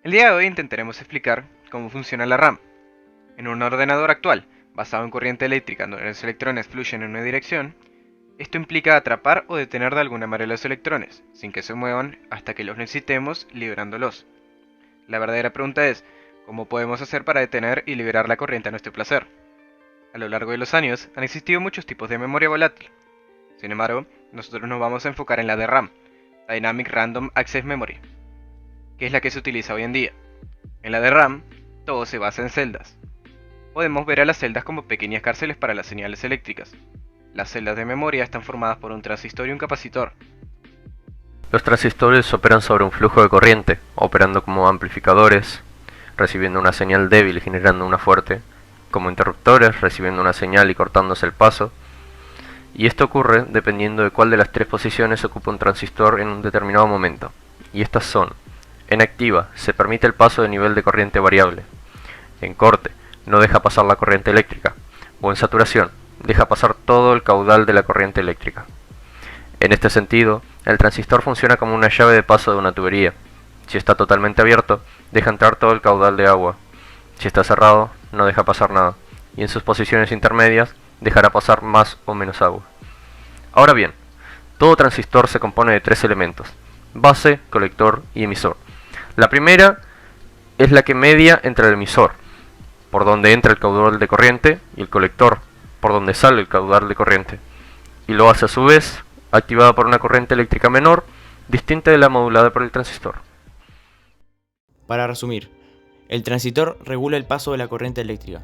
El día de hoy intentaremos explicar cómo funciona la RAM. En un ordenador actual, basado en corriente eléctrica donde los electrones fluyen en una dirección, esto implica atrapar o detener de alguna manera los electrones, sin que se muevan hasta que los necesitemos, liberándolos. La verdadera pregunta es, ¿cómo podemos hacer para detener y liberar la corriente a nuestro placer? A lo largo de los años, han existido muchos tipos de memoria volátil. Sin embargo, nosotros nos vamos a enfocar en la de RAM, Dynamic Random Access Memory, que es la que se utiliza hoy en día. En la de RAM, todo se basa en celdas. Podemos ver a las celdas como pequeñas cárceles para las señales eléctricas. Las celdas de memoria están formadas por un transistor y un capacitor. Los transistores operan sobre un flujo de corriente, operando como amplificadores, recibiendo una señal débil y generando una fuerte, como interruptores, recibiendo una señal y cortándose el paso, y esto ocurre dependiendo de cuál de las tres posiciones ocupa un transistor en un determinado momento. Y estas son: en activa, se permite el paso de nivel de corriente variable; en corte, no deja pasar la corriente eléctrica; o en saturación, deja pasar todo el caudal de la corriente eléctrica. En este sentido, el transistor funciona como una llave de paso de una tubería. Si está totalmente abierto, deja entrar todo el caudal de agua. Si está cerrado, no deja pasar nada, y en sus posiciones intermedias dejará pasar más o menos agua. Ahora bien, todo transistor se compone de tres elementos: base, colector y emisor. La primera es la que media entre el emisor, por donde entra el caudal de corriente, y el colector, por donde sale el caudal de corriente, y lo hace a su vez activada por una corriente eléctrica menor, distinta de la modulada por el transistor. Para resumir, el transistor regula el paso de la corriente eléctrica.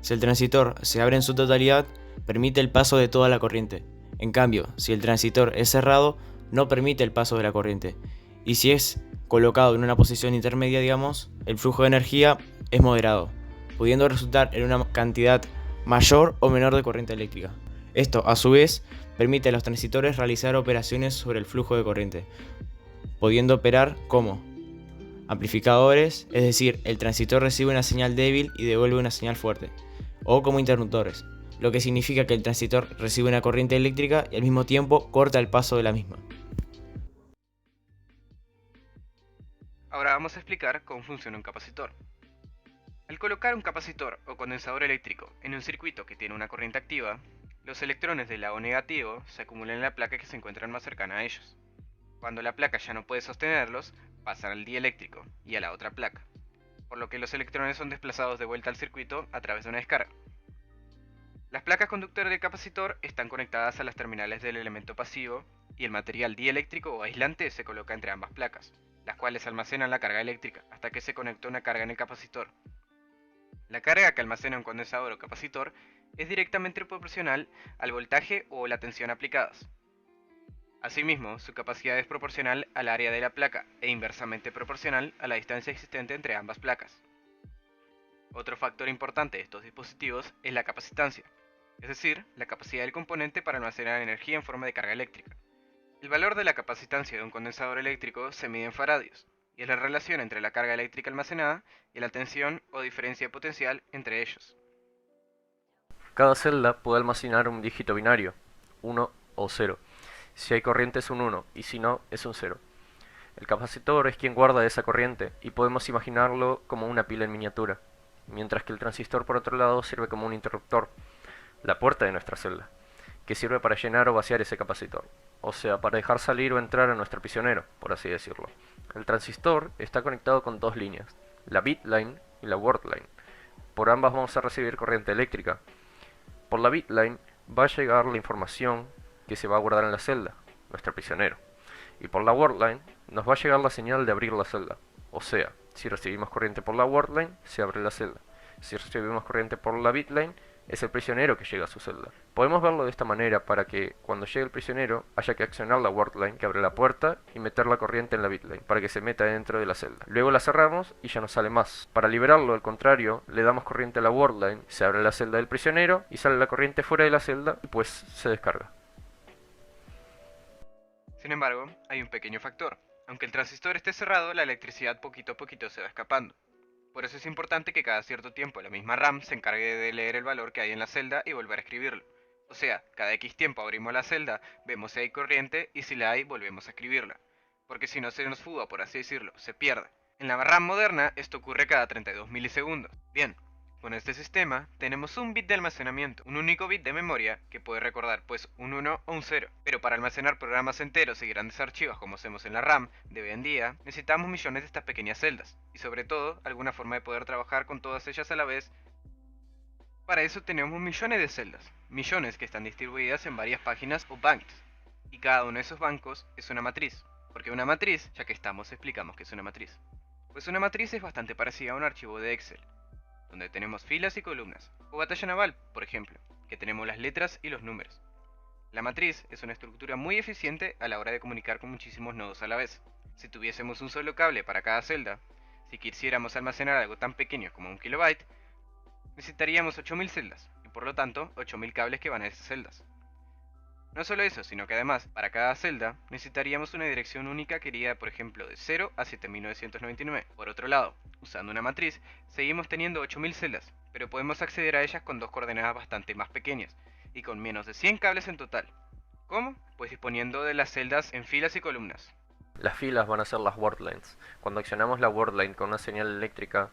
Si el transistor se abre en su totalidad, permite el paso de toda la corriente. En cambio, si el transistor es cerrado, no permite el paso de la corriente. Y si es colocado en una posición intermedia, digamos, el flujo de energía es moderado, pudiendo resultar en una cantidad mayor o menor de corriente eléctrica. Esto, a su vez, permite a los transistores realizar operaciones sobre el flujo de corriente, pudiendo operar como amplificadores, es decir, el transistor recibe una señal débil y devuelve una señal fuerte, o como interruptores, lo que significa que el transistor recibe una corriente eléctrica y al mismo tiempo corta el paso de la misma. Ahora vamos a explicar cómo funciona un capacitor. Al colocar un capacitor o condensador eléctrico en un circuito que tiene una corriente activa, los electrones del lado negativo se acumulan en la placa que se encuentra más cercana a ellos. Cuando la placa ya no puede sostenerlos, pasan al dieléctrico y a la otra placa, por lo que los electrones son desplazados de vuelta al circuito a través de una descarga. Las placas conductoras del capacitor están conectadas a las terminales del elemento pasivo y el material dieléctrico o aislante se coloca entre ambas placas, las cuales almacenan la carga eléctrica hasta que se conecta una carga en el capacitor. La carga que almacena un condensador o capacitor es directamente proporcional al voltaje o la tensión aplicadas. Asimismo, su capacidad es proporcional al área de la placa e inversamente proporcional a la distancia existente entre ambas placas. Otro factor importante de estos dispositivos es la capacitancia, es decir, la capacidad del componente para almacenar energía en forma de carga eléctrica. El valor de la capacitancia de un condensador eléctrico se mide en faradios, y es la relación entre la carga eléctrica almacenada y la tensión o diferencia de potencial entre ellos. Cada celda puede almacenar un dígito binario, 1 o 0. Si hay corriente es un 1 y si no es un 0. El capacitor es quien guarda esa corriente y podemos imaginarlo como una pila en miniatura, mientras que el transistor por otro lado sirve como un interruptor, la puerta de nuestra celda, que sirve para llenar o vaciar ese capacitor, o sea, para dejar salir o entrar a nuestro prisionero, por así decirlo. El transistor está conectado con dos líneas, la bit line y la word line. Por ambas vamos a recibir corriente eléctrica. Por la bit line va a llegar la información que se va a guardar en la celda, nuestro prisionero. Y por la word line nos va a llegar la señal de abrir la celda. O sea, si recibimos corriente por la word line, se abre la celda. Si recibimos corriente por la bit line, es el prisionero que llega a su celda. Podemos verlo de esta manera para que cuando llegue el prisionero haya que accionar la word line que abre la puerta y meter la corriente en la bit line para que se meta dentro de la celda. Luego la cerramos y ya no sale más. Para liberarlo, al contrario, le damos corriente a la word line, se abre la celda del prisionero y sale la corriente fuera de la celda y pues se descarga. Sin embargo, hay un pequeño factor. Aunque el transistor esté cerrado, la electricidad poquito a poquito se va escapando. Por eso es importante que cada cierto tiempo la misma RAM se encargue de leer el valor que hay en la celda y volver a escribirlo. O sea, cada X tiempo abrimos la celda, vemos si hay corriente y si la hay volvemos a escribirla. Porque si no se nos fuga, por así decirlo, se pierde. En la RAM moderna esto ocurre cada 32 milisegundos. Bien, con este sistema tenemos un bit de almacenamiento, un único bit de memoria que puede recordar pues un 1 o un 0. Pero para almacenar programas enteros y grandes archivos como hacemos en la RAM de hoy en día, necesitamos millones de estas pequeñas celdas y sobre todo alguna forma de poder trabajar con todas ellas a la vez. Para eso tenemos millones de celdas, millones que están distribuidas en varias páginas o banks, y cada uno de esos bancos es una matriz. Porque una matriz, ya que estamos, explicamos qué es una matriz. Pues una matriz es bastante parecida a un archivo de Excel, donde tenemos filas y columnas, o batalla naval, por ejemplo, que tenemos las letras y los números. La matriz es una estructura muy eficiente a la hora de comunicar con muchísimos nodos a la vez. Si tuviésemos un solo cable para cada celda, si quisiéramos almacenar algo tan pequeño como un kilobyte, necesitaríamos 8000 celdas, y por lo tanto 8000 cables que van a esas celdas. No solo eso, sino que además, para cada celda, necesitaríamos una dirección única que iría, por ejemplo, de 0 a 7999. Por otro lado, usando una matriz, seguimos teniendo 8000 celdas, pero podemos acceder a ellas con dos coordenadas bastante más pequeñas, y con menos de 100 cables en total. ¿Cómo? Pues disponiendo de las celdas en filas y columnas. Las filas van a ser las word lines. Cuando accionamos la word line con una señal eléctrica,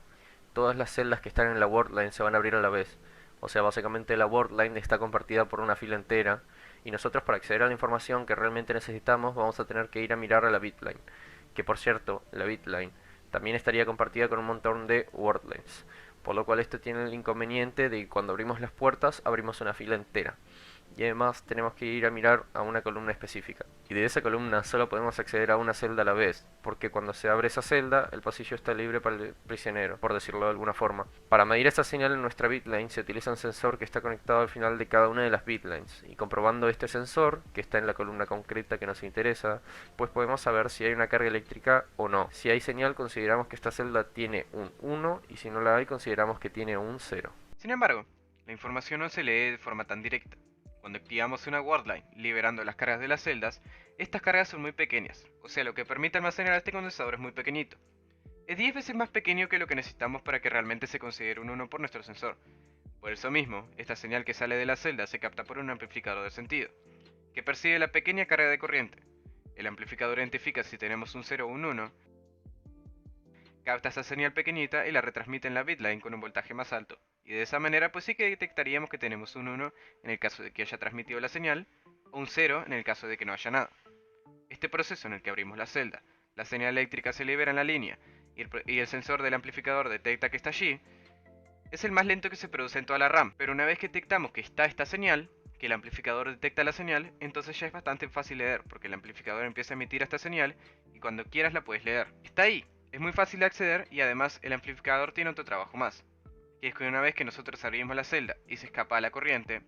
todas las celdas que están en la word line se van a abrir a la vez. O sea, básicamente la word line está compartida por una fila entera, y nosotros para acceder a la información que realmente necesitamos vamos a tener que ir a mirar a la bitline, que por cierto, la bitline también estaría compartida con un montón de wordlines, por lo cual esto tiene el inconveniente de que cuando abrimos las puertas abrimos una fila entera, y además tenemos que ir a mirar a una columna específica, y de esa columna solo podemos acceder a una celda a la vez, porque cuando se abre esa celda el pasillo está libre para el prisionero, por decirlo de alguna forma. Para medir esta señal en nuestra bitline se utiliza un sensor que está conectado al final de cada una de las bitlines, y comprobando este sensor, que está en la columna concreta que nos interesa, pues podemos saber si hay una carga eléctrica o no. Si hay señal consideramos que esta celda tiene un 1, y si no la hay consideramos que tiene un 0. Sin embargo, la información no se lee de forma tan directa. Cuando activamos una wordline liberando las cargas de las celdas, estas cargas son muy pequeñas, o sea, lo que permite almacenar este condensador es muy pequeñito. Es 10 veces más pequeño que lo que necesitamos para que realmente se considere un 1 por nuestro sensor. Por eso mismo, esta señal que sale de la celda se capta por un amplificador de sentido, que percibe la pequeña carga de corriente. El amplificador identifica si tenemos un 0 o un 1, capta esa señal pequeñita y la retransmite en la bitline con un voltaje más alto. Y de esa manera pues sí que detectaríamos que tenemos un 1 en el caso de que haya transmitido la señal, o un 0 en el caso de que no haya nada. Este proceso en el que abrimos la celda, la señal eléctrica se libera en la línea, y el sensor del amplificador detecta que está allí, es el más lento que se produce en toda la RAM, pero una vez que detectamos que está esta señal, que el amplificador detecta la señal, entonces ya es bastante fácil leer, porque el amplificador empieza a emitir esta señal, y cuando quieras la puedes leer. Está ahí, es muy fácil de acceder, y además el amplificador tiene otro trabajo más. Y es que una vez que nosotros abrimos la celda y se escapa la corriente,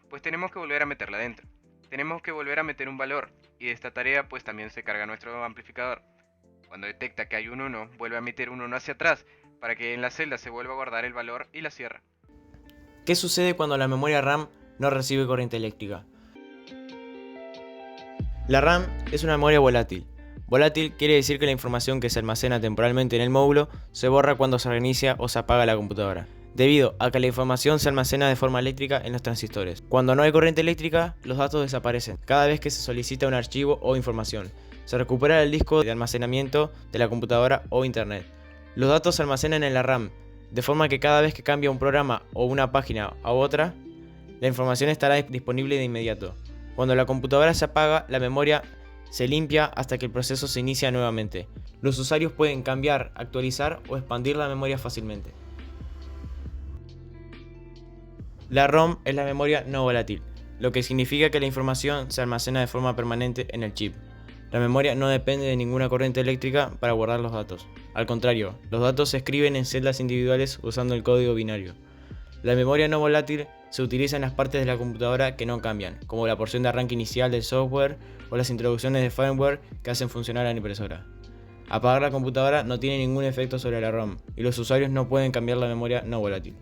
pues tenemos que volver a meterla dentro. Tenemos que volver a meter un valor, y de esta tarea pues también se carga nuestro amplificador. Cuando detecta que hay un 1, vuelve a meter un 1 hacia atrás, para que en la celda se vuelva a guardar el valor y la cierra. ¿Qué sucede cuando la memoria RAM no recibe corriente eléctrica? La RAM es una memoria volátil. Volátil quiere decir que la información que se almacena temporalmente en el módulo se borra cuando se reinicia o se apaga la computadora, debido a que la información se almacena de forma eléctrica en los transistores. Cuando no hay corriente eléctrica, los datos desaparecen cada vez que se solicita un archivo o información. Se recupera el disco de almacenamiento de la computadora o internet. Los datos se almacenan en la RAM, de forma que cada vez que cambia un programa o una página a otra, la información estará disponible de inmediato. Cuando la computadora se apaga, la memoria se limpia hasta que el proceso se inicia nuevamente. Los usuarios pueden cambiar, actualizar o expandir la memoria fácilmente. La ROM es la memoria no volátil, lo que significa que la información se almacena de forma permanente en el chip. La memoria no depende de ninguna corriente eléctrica para guardar los datos. Al contrario, los datos se escriben en celdas individuales usando el código binario. La memoria no volátil se utiliza en las partes de la computadora que no cambian, como la porción de arranque inicial del software o las introducciones de firmware que hacen funcionar la impresora. Apagar la computadora no tiene ningún efecto sobre la ROM y los usuarios no pueden cambiar la memoria no volátil.